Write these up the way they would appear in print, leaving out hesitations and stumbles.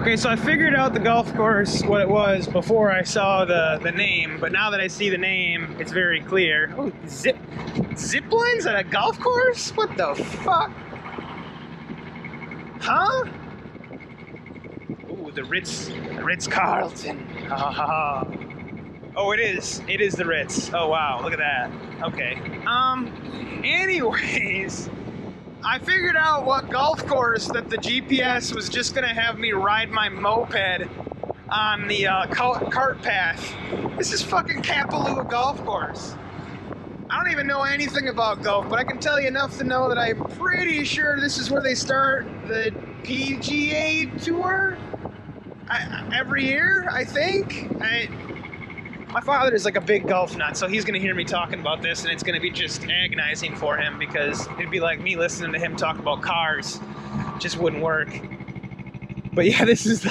Okay, so I figured out the golf course, what it was, before I saw the name, but now that I see the name, it's very clear. Oh, zip lines at a golf course? What the fuck? Huh? Ooh, the Ritz-Carlton. Oh, it is the Ritz. Oh, wow, look at that. Okay. Anyways, I figured out what golf course that the GPS was just gonna have me ride my moped on the cart path. This is fucking Kapalua golf course. I don't even know anything about golf, but I can tell you enough to know that I'm pretty sure this is where they start the PGA Tour every year, I think. My father is like a big golf nut, so he's going to hear me talking about this, and it's going to be just agonizing for him because it'd be like me listening to him talk about cars. It just wouldn't work. But yeah, this is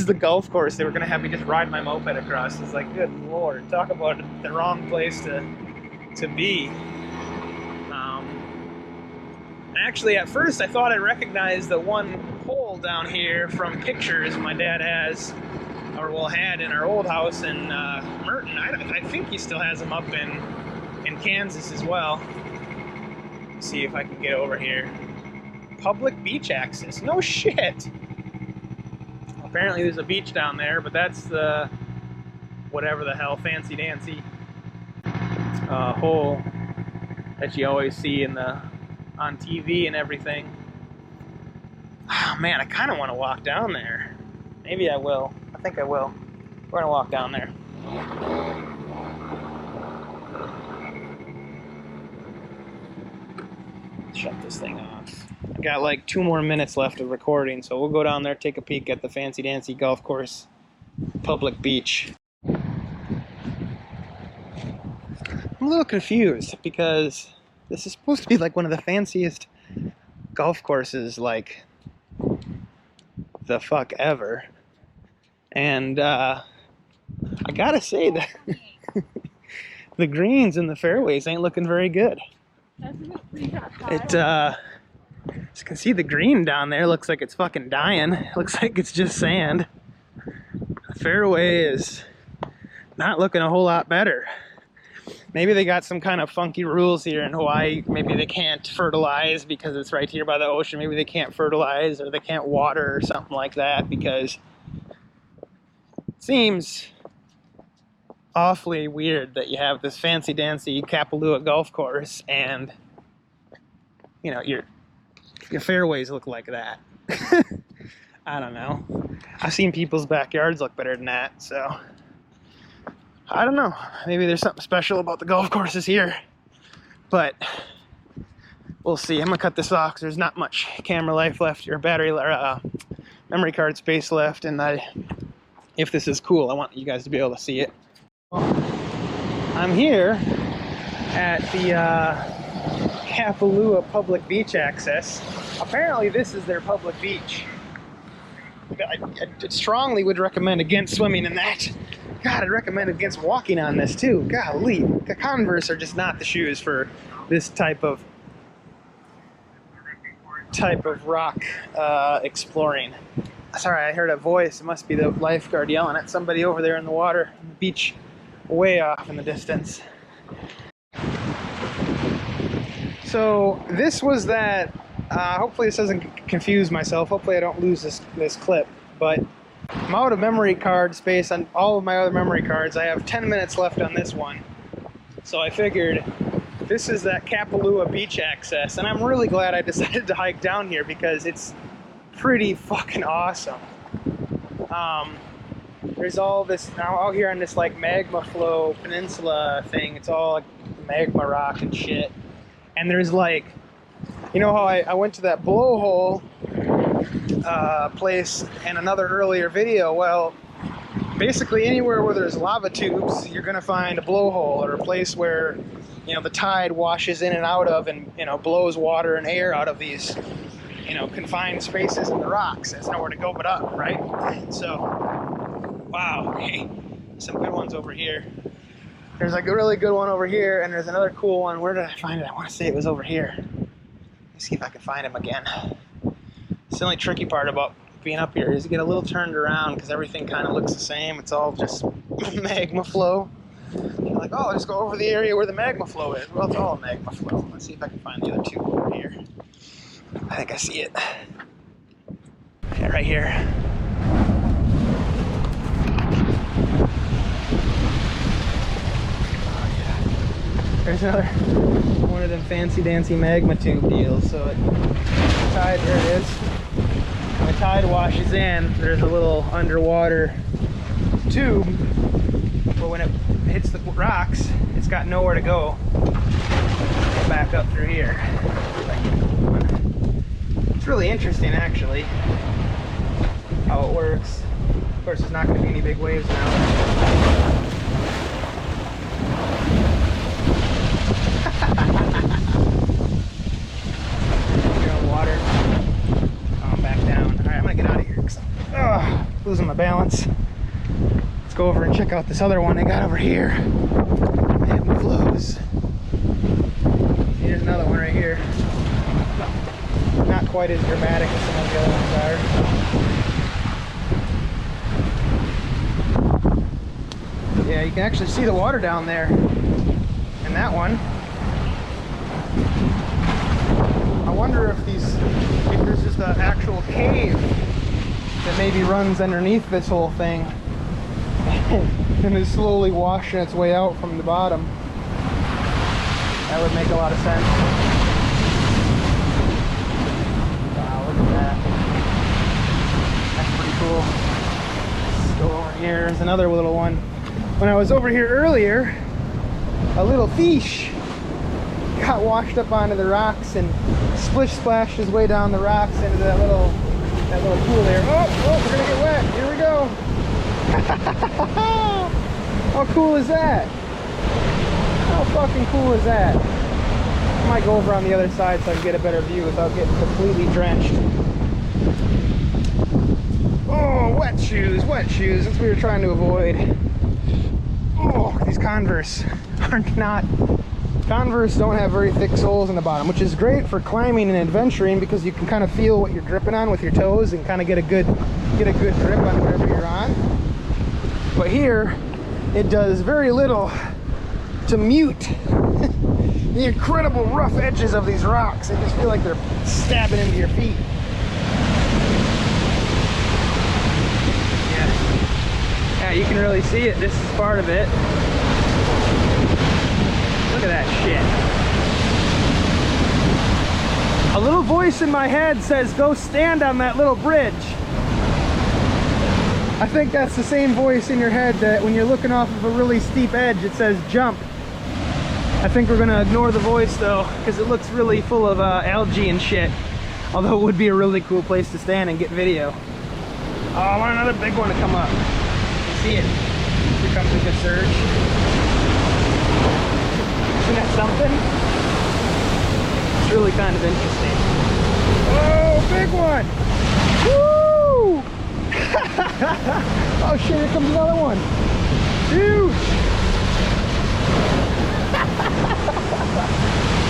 the golf course they were going to have me just ride my moped across. It's like, good lord, talk about the wrong place to be. Actually, at first I thought I recognized the one hole down here from pictures my dad has, or well had in our old house in Merton. I think he still has them up in Kansas as well. Let's see if I can get over here. Public beach access. No shit. Apparently there's a beach down there, but that's the whatever the hell fancy dancy hole that you always see on TV and everything. Oh man, I kind of want to walk down there. Maybe I will. I think I will. We're gonna walk down there. Shut this thing off. I got like 2 more minutes left of recording, so we'll go down there, take a peek at the fancy dancy golf course, public beach. I'm a little confused because this is supposed to be like one of the fanciest golf courses, like the fuck ever. And I gotta say that the greens and the fairways ain't looking very good. As you can see, the green down there looks like it's fucking dying. It looks like it's just sand. The fairway is not looking a whole lot better. Maybe they got some kind of funky rules here in Hawaii. Maybe they can't fertilize because it's right here by the ocean. Maybe they can't fertilize or they can't water or something like that, because it seems awfully weird that you have this fancy dancy Kapalua golf course and, you know, your fairways look like that. I don't know. I've seen people's backyards look better than that, so I don't know. Maybe there's something special about the golf courses here, but we'll see. I'm gonna cut this off because there's not much camera life left, or battery, or memory card space left, and if this is cool, I want you guys to be able to see it. I'm here at the Kapalua public beach access. Apparently this is their public beach. I strongly would recommend against swimming in that. God, I'd recommend against walking on this too. Golly, the Converse are just not the shoes for this type of rock exploring. Sorry, I heard a voice. It must be the lifeguard yelling at somebody over there in the water, on the beach, way off in the distance. So this was that. Hopefully this doesn't confuse myself. Hopefully I don't lose this clip. But I'm out of memory card space on all of my other memory cards. I have 10 minutes left on this one. So I figured this is that Kapalua beach access. And I'm really glad I decided to hike down here because it's pretty fucking awesome. There's all this, now out here on this like magma flow peninsula thing. It's all like magma rock and shit. And there's like, you know how I went to that blowhole place in another earlier video? Well, basically anywhere where there's lava tubes, you're gonna find a blowhole, or a place where, you know, the tide washes in and out of and, you know, blows water and air out of these, you know, confined spaces in the rocks. There's nowhere to go but up, right? So, wow, hey, some good ones over here. There's like a really good one over here, and there's another cool one. Where did I find it? I want to say it was over here. Let's see if I can find him again. It's the only tricky part about being up here is you get a little turned around because everything kind of looks the same. It's all just magma flow. You're like, oh, let's go over the area where the magma flow is. Well, it's all magma flow. Let's see if I can find the other tube over here. I think I see it. Yeah, right here. There's another one of them fancy dancy magma tube deals. So the tide, there it is. When the tide washes in, there's a little underwater tube, but when it hits the rocks, it's got nowhere to go. Back up through here. It's really interesting, actually, how it works. Of course, there's not going to be any big waves now. Water. Oh, I'm back down. All right, I'm gonna get out of here because I'm losing my balance. Let's go over and check out this other one they got over here. Magma flows. Here's another one right here. Not quite as dramatic as some of the other ones are. Yeah, you can actually see the water down there. And that one. I wonder if there's just an actual cave that maybe runs underneath this whole thing and is slowly washing its way out from the bottom. That would make a lot of sense. Wow, look at that. That's pretty cool. Let's go over here. There's another little one. When I was over here earlier, a little fish got washed up onto the rocks and splish splashed his way down the rocks into that little pool there. Oh, we're gonna get wet. Here we go. How cool is that? How fucking cool is that? I might go over on the other side so I can get a better view without getting completely drenched. Oh, wet shoes, wet shoes. That's what we were trying to avoid. Oh, these Converse are not... Converse don't have very thick soles in the bottom, which is great for climbing and adventuring because you can kind of feel what you're gripping on with your toes and kind of get a good grip on whatever you're on. But here, it does very little to mute the incredible rough edges of these rocks. I just feel like they're stabbing into your feet. Yeah, you can really see it. This is part of it. Look at that shit. A little voice in my head says, go stand on that little bridge. I think that's the same voice in your head that when you're looking off of a really steep edge, it says jump. I think we're gonna ignore the voice though, because it looks really full of algae and shit. Although it would be a really cool place to stand and get video. Oh, I want another big one to come up. You see it? Here comes a good surge. Isn't that something? It's really kind of interesting. Oh, big one! Woo! Oh shit, here comes another one. Huge!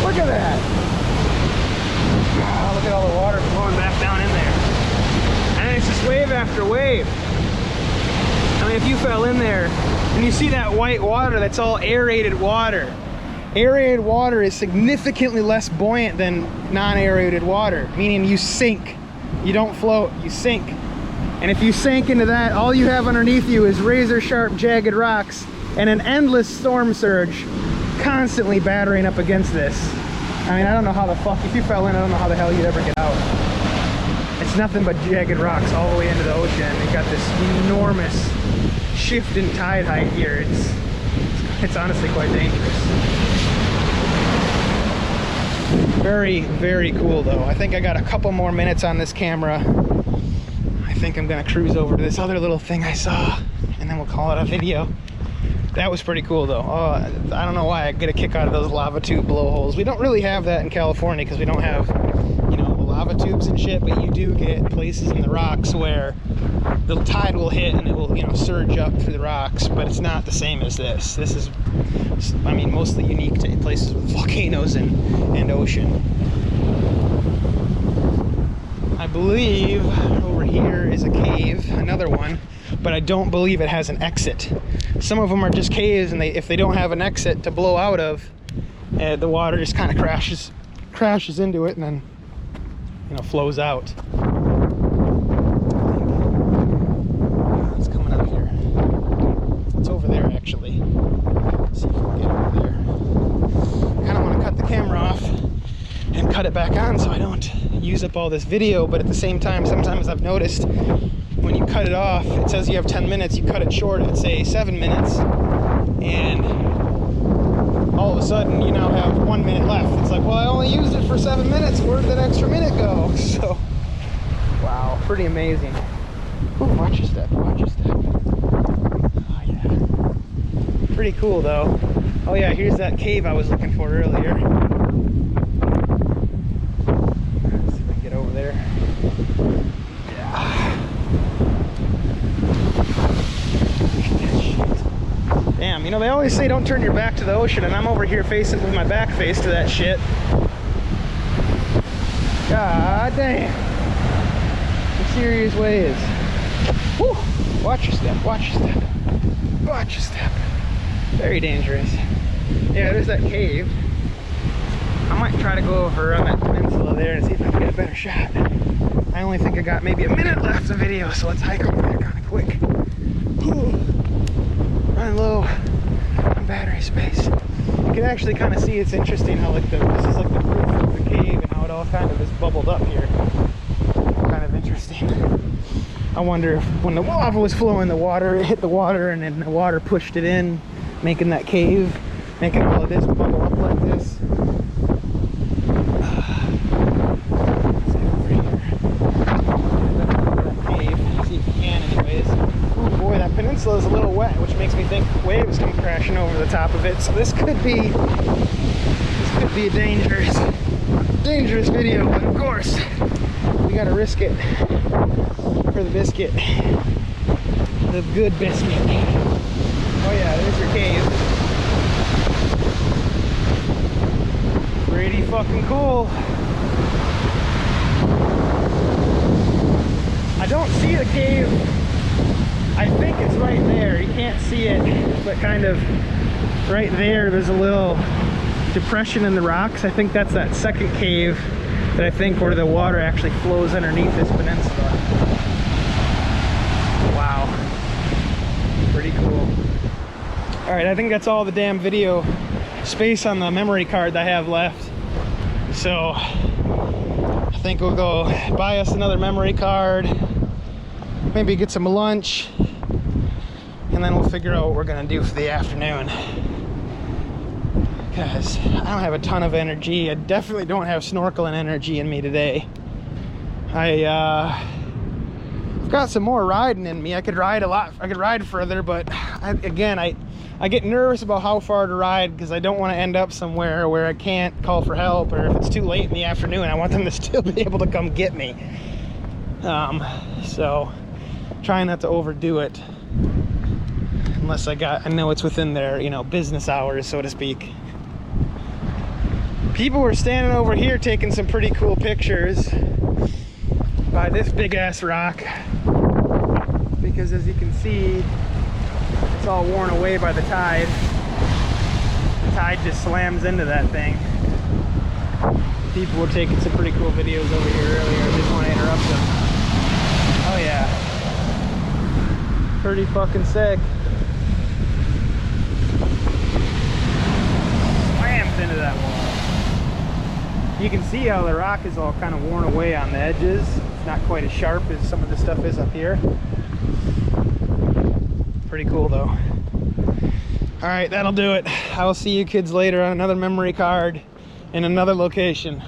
Look at that! Wow, look at all the water flowing back down in there. And it's just wave after wave. I mean, if you fell in there and you see that white water, that's all aerated water. Aerated water is significantly less buoyant than non-aerated water, meaning you sink. You don't float, you sink. And if you sink into that, all you have underneath you is razor sharp jagged rocks and an endless storm surge constantly battering up against this. I mean, I don't know how the fuck, if you fell in, I don't know how the hell you'd ever get out. It's nothing but jagged rocks all the way into the ocean. You've got this enormous shift in tide height here. It's honestly quite dangerous. Very, very cool though. I think I got a couple more minutes on this camera. I think I'm gonna cruise over to this other little thing I saw and then we'll call it a video. That was pretty cool though. Oh, I don't know why I get a kick out of those lava tube blowholes. We don't really have that in California because we don't have, you know, lava tubes and shit, but you do get places in the rocks where the tide will hit and it will, you know, surge up through the rocks, but it's not the same as this. This is, I mean, mostly unique to places with volcanoes and ocean. believe over here is a cave, another one, but I don't believe it has an exit. Some of them are just caves, and if they don't have an exit to blow out of, the water just kind of crashes into it and then, you know, flows out. It's coming up here. It's over there, actually. Let's see if we can get over there. I kind of want to cut the camera off and cut it back on so I don't use up all this video, but at the same time, sometimes I've noticed when you cut it off, it says you have 10 minutes, you cut it short at say 7 minutes, and all of a sudden you now have 1 minute left. It's like, well, I only used it for 7 minutes, where did that extra minute go? So, wow, pretty amazing. Ooh, watch your step, watch your step. Oh yeah. Pretty cool though. Oh yeah, here's that cave I was looking for earlier. Over there. Yeah. Damn, you know, they always say don't turn your back to the ocean, and I'm over here facing with my back face to that shit. God damn. Some serious waves. Woo. Watch your step, watch your step. Watch your step. Very dangerous. Yeah, there's that cave. I might try to go over on that peninsula there and see if I can get a better shot. I only think I got maybe a minute left of video, so let's hike over there kind of quick. Ooh. Running low on battery space. You can actually kind of see, it's interesting how like this is like the roof of the cave and how it all kind of is bubbled up here. Kind of interesting. I wonder if when the lava was flowing, the water, it hit the water and then the water pushed it in, making that cave, making all of this bubble up like this. Peninsula is a little wet, which makes me think waves come crashing over the top of it. So this could be a dangerous video, but of course we gotta risk it for the biscuit, the good biscuit. Oh yeah, there's your cave. Pretty fucking cool. I don't see the cave. I think it's right there. You can't see it, but kind of right there, there's a little depression in the rocks. I think that's that second cave that I think where the water actually flows underneath this peninsula. Wow. Pretty cool. All right, I think that's all the damn video space on the memory card that I have left. So I think we'll go buy us another memory card, maybe get some lunch, and then we'll figure out what we're gonna do for the afternoon. Because I don't have a ton of energy. I definitely don't have snorkeling energy in me today. I've got some more riding in me. I could ride a lot. I could ride further, but I get nervous about how far to ride because I don't want to end up somewhere where I can't call for help, or if it's too late in the afternoon, I want them to still be able to come get me. So trying not to overdo it, unless I know it's within their, you know, business hours, so to speak. People were standing over here taking some pretty cool pictures by this big ass rock, because as you can see, it's all worn away by the tide. The tide just slams into that thing. People were taking some pretty cool videos over here earlier. I didn't want to interrupt them. Oh yeah. Pretty fucking sick. Slams into that wall. You can see how the rock is all kind of worn away on the edges. It's not quite as sharp as some of the stuff is up here. Pretty cool though. All right, that'll do it. I will see you kids later on another memory card in another location.